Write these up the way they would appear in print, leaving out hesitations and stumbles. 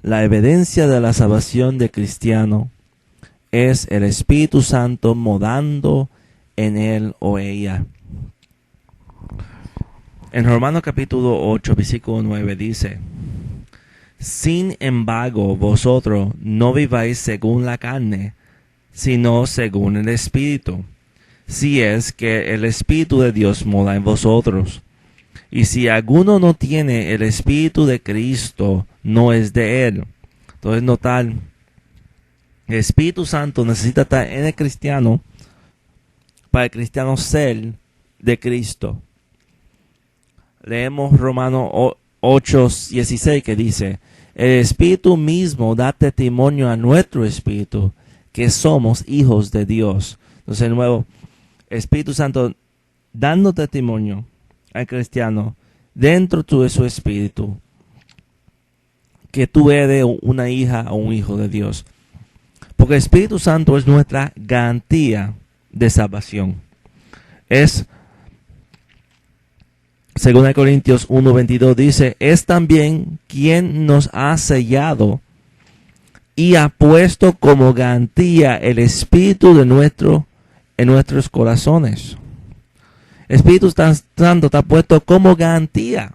La evidencia de la salvación de cristiano es el Espíritu Santo morando en él o ella. En Romanos capítulo 8, versículo 9 dice: sin embargo, vosotros no viváis según la carne, sino según el Espíritu, si es que el Espíritu de Dios mora en vosotros. Y si alguno no tiene el Espíritu de Cristo, no es de él. Entonces notar, el Espíritu Santo necesita estar en el cristiano para el cristiano ser de Cristo. Leemos Romanos 8:16 que dice: el Espíritu mismo da testimonio a nuestro espíritu que somos hijos de Dios. Entonces, de nuevo, Espíritu Santo dando testimonio al cristiano dentro de su espíritu que tú eres una hija o un hijo de Dios. Porque el Espíritu Santo es nuestra garantía de salvación. Es, según Corintios 1:22 dice, es también quien nos ha sellado y ha puesto como garantía el Espíritu en nuestros corazones. El Espíritu Santo está puesto como garantía.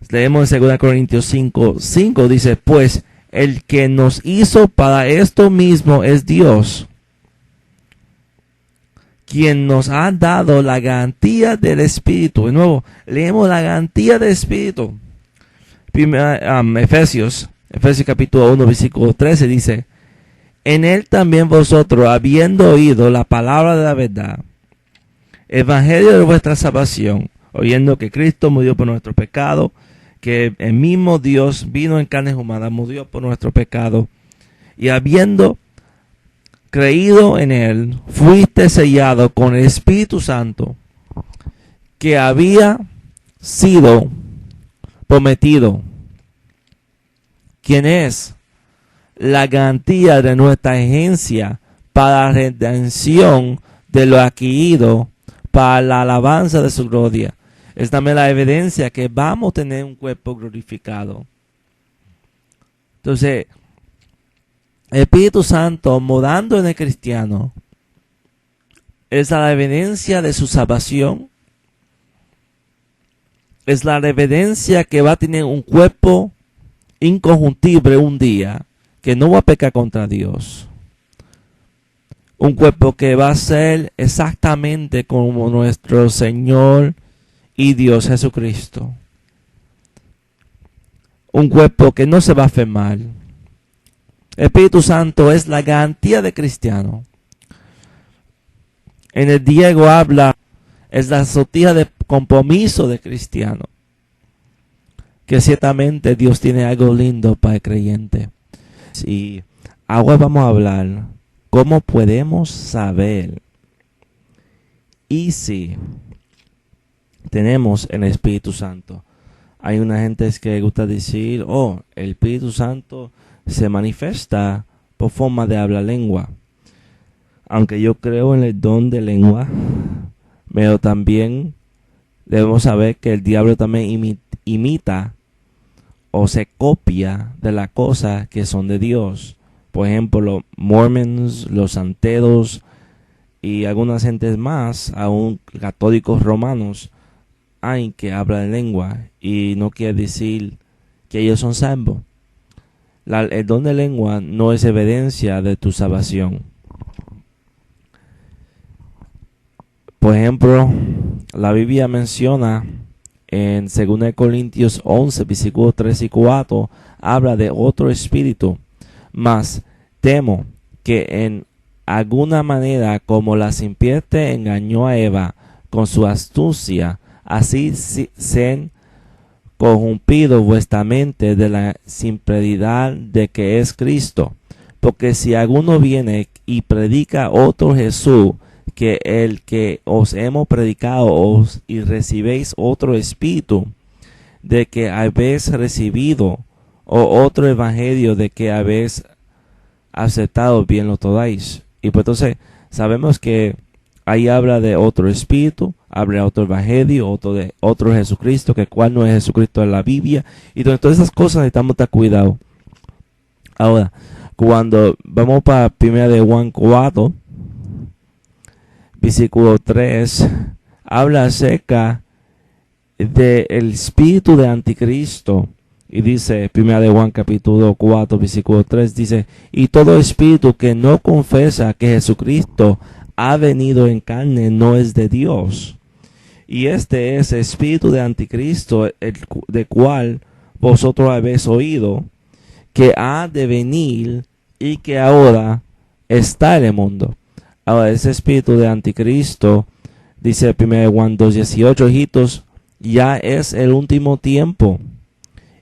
Leemos en 2 Corintios 5:5 dice, pues el que nos hizo para esto mismo es Dios, quien nos ha dado la garantía del Espíritu. De nuevo, leemos la garantía del Espíritu. Efesios capítulo 1, versículo 13 dice, en él también vosotros, habiendo oído la palabra de la verdad, evangelio de vuestra salvación, oyendo que Cristo murió por nuestro pecado, que el mismo Dios vino en carne humana, murió por nuestro pecado, y habiendo creído en él, fuiste sellado con el Espíritu Santo, que había sido prometido, quien es la garantía de nuestra agencia para la redención de lo adquirido para la alabanza de su gloria. Es también la evidencia que vamos a tener un cuerpo glorificado. Entonces, el Espíritu Santo morando en el cristiano es la evidencia de su salvación. Es la evidencia que va a tener un cuerpo incorruptible un día, que no va a pecar contra Dios. Un cuerpo que va a ser exactamente como nuestro Señor y Dios Jesucristo. Un cuerpo que no se va a enfermar. El Espíritu Santo es la garantía de cristiano. En el Diego habla, es la sortija de compromiso de cristiano. Que ciertamente Dios tiene algo lindo para el creyente. Y ahora vamos a hablar cómo podemos saber y si tenemos el Espíritu Santo. Hay una gente que le gusta decir, el Espíritu Santo se manifiesta por forma de hablar lengua. Aunque yo creo en el don de lengua, pero también debemos saber que el diablo también imita o se copia de las cosas que son de Dios. Por ejemplo, los mormons, los santeros y algunas gentes más, aún católicos romanos, hay que hablan lengua y no quiere decir que ellos son salvos. El don de lengua no es evidencia de tu salvación. Por ejemplo, la Biblia menciona en 2 Corintios 11, versículos 3 y 4, habla de otro espíritu. Mas temo que en alguna manera, como la serpiente engañó a Eva con su astucia, así sean corrompido vuestra mente de la simplicidad de que es Cristo. Porque si alguno viene y predica otro Jesús que el que os hemos predicado y recibéis otro espíritu de que habéis recibido, o otro evangelio de que habéis aceptado, bien lo tomáis. Y pues entonces sabemos que ahí habla de otro espíritu, habla otro evangelio, otro Jesucristo, que cuál no es Jesucristo en la Biblia. Y todas esas cosas necesitamos estar cuidado. Ahora, cuando vamos para 1 de Juan 4, versículo 3, habla acerca del espíritu de anticristo. Y dice, 1 de Juan capítulo 4, versículo 3, dice, y todo espíritu que no confiesa que Jesucristo ha venido en carne no es de Dios. Y este es el espíritu de anticristo, de cual vosotros habéis oído, que ha de venir y que ahora está en el mundo. Ahora, ese espíritu de anticristo, dice 1 Juan 2:18, hijitos, ya es el último tiempo.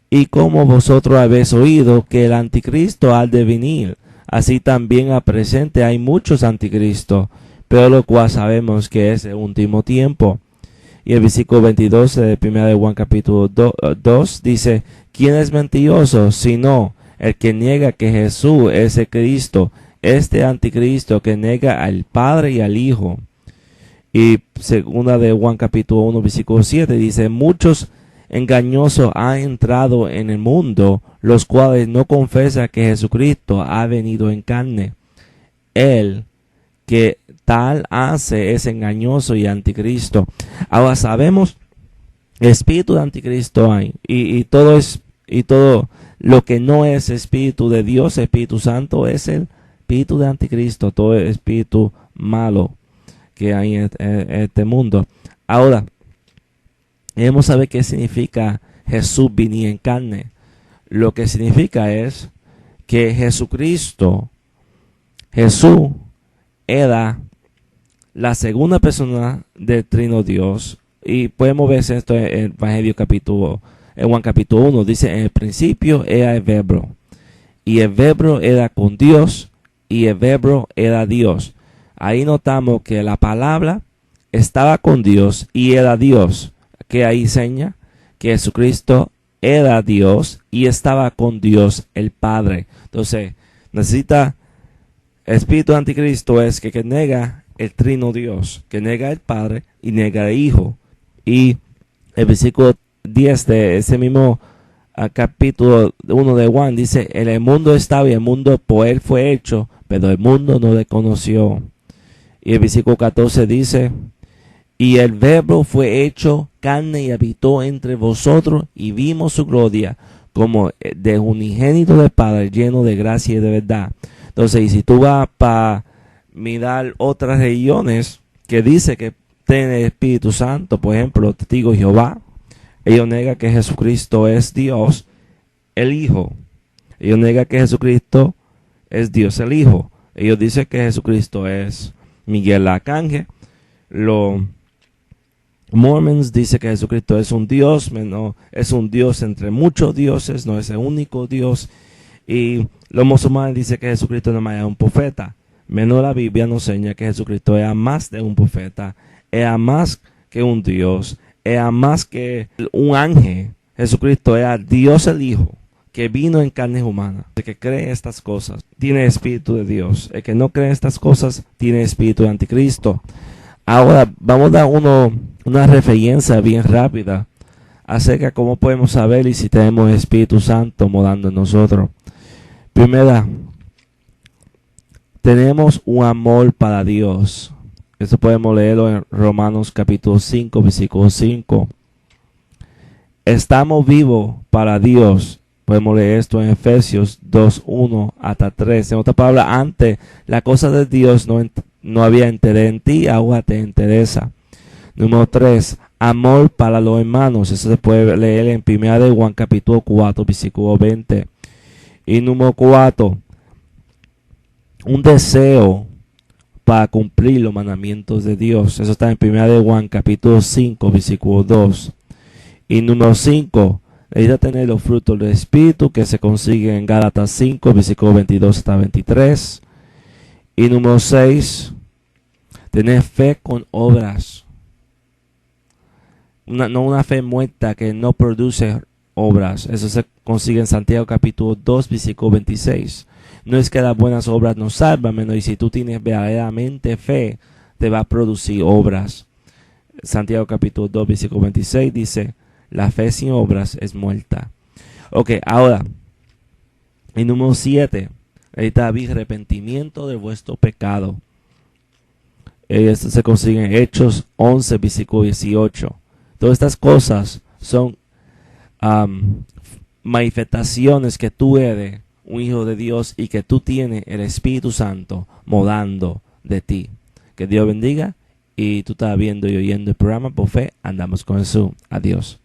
Y como vosotros habéis oído que el anticristo ha de venir, así también a presente hay muchos anticristos, pero lo cual sabemos que es el último tiempo. Y el versículo 22 de 1 de Juan capítulo 2 dice, ¿quién es mentiroso sino el que niega que Jesús es el Cristo, este anticristo que niega al Padre y al Hijo? Y segunda de Juan capítulo 1 versículo 7 dice, muchos engañosos han entrado en el mundo, los cuales no confiesan que Jesucristo ha venido en carne. Él que tal hace es engañoso y anticristo. Ahora sabemos, espíritu de anticristo hay, y todo lo que no es espíritu de Dios, Espíritu Santo, es el espíritu de anticristo, todo el espíritu malo que hay en este mundo. Ahora, debemos saber qué significa Jesús venir en carne. Lo que significa es que Jesús era la segunda persona del Trino Dios. Y podemos ver esto en el Evangelio en Juan capítulo 1. Dice, en el principio era el Verbo. Y el Verbo era con Dios. Y el Verbo era Dios. Ahí notamos que la palabra estaba con Dios y era Dios. Que ahí enseña que Jesucristo era Dios y estaba con Dios el Padre. Entonces, necesita espíritu anticristo es que niega el trino Dios, que niega el Padre y niega el Hijo. Y el versículo 10 de ese mismo capítulo 1 de Juan dice, en el mundo estaba y el mundo por él fue hecho, pero el mundo no le conoció. Y el versículo 14 dice, y el Verbo fue hecho carne y habitó entre vosotros y vimos su gloria como de unigénito del Padre, lleno de gracia y de verdad. Entonces, y si tú vas para mirar otras religiones que dice que tiene el Espíritu Santo, por ejemplo, Testigo de Jehová, ellos niegan que Jesucristo es Dios, el Hijo. Ellos niegan que Jesucristo es Dios, el Hijo. Ellos dicen que Jesucristo es Miguel Arcángel. Los Mormons dicen que Jesucristo es un Dios, no, es un Dios entre muchos dioses, no es el único Dios. Y los musulmanes dicen que Jesucristo no es un profeta. Menos la Biblia nos enseña que Jesucristo era más de un profeta, era más que un Dios, era más que un ángel. Jesucristo era Dios el Hijo, que vino en carne humana. El que cree estas cosas tiene espíritu de Dios. El que no cree estas cosas tiene espíritu de anticristo. Ahora vamos a dar una referencia bien rápida acerca de cómo podemos saber y si tenemos el Espíritu Santo morando en nosotros. Primera, tenemos un amor para Dios. Eso podemos leerlo en Romanos capítulo 5, versículo 5. Estamos vivos para Dios. Podemos leer esto en Efesios 2, 1 hasta 3. En otra palabra, antes la cosa de Dios no había interés en ti, ahora te interesa. Número 3, amor para los hermanos. Eso se puede leer en 1 de Juan capítulo 4, versículo 20. Y número 4, un deseo para cumplir los mandamientos de Dios. Eso está en 1 de Juan capítulo 5, versículo 2. Y número 5, necesita tener los frutos del Espíritu que se consiguen en Gálatas 5, versículo 22 hasta 23. Y número 6, tener fe con obras. No una fe muerta que no produce obras. Eso se consigue en Santiago capítulo 2, versículo 26. No es que las buenas obras nos salvan, menos y si tú tienes verdaderamente fe, te va a producir obras. Santiago capítulo 2, versículo 26 dice, la fe sin obras es muerta. Ok, ahora, en número 7, ahorita había arrepentimiento de vuestro pecado. Esto se consigue en Hechos 11, versículo 18. Todas estas cosas son manifestaciones que tú eres un hijo de Dios y que tú tienes el Espíritu Santo morando de ti. Que Dios bendiga. Y tú estás viendo y oyendo el programa por fe. Andamos con Jesús. Adiós.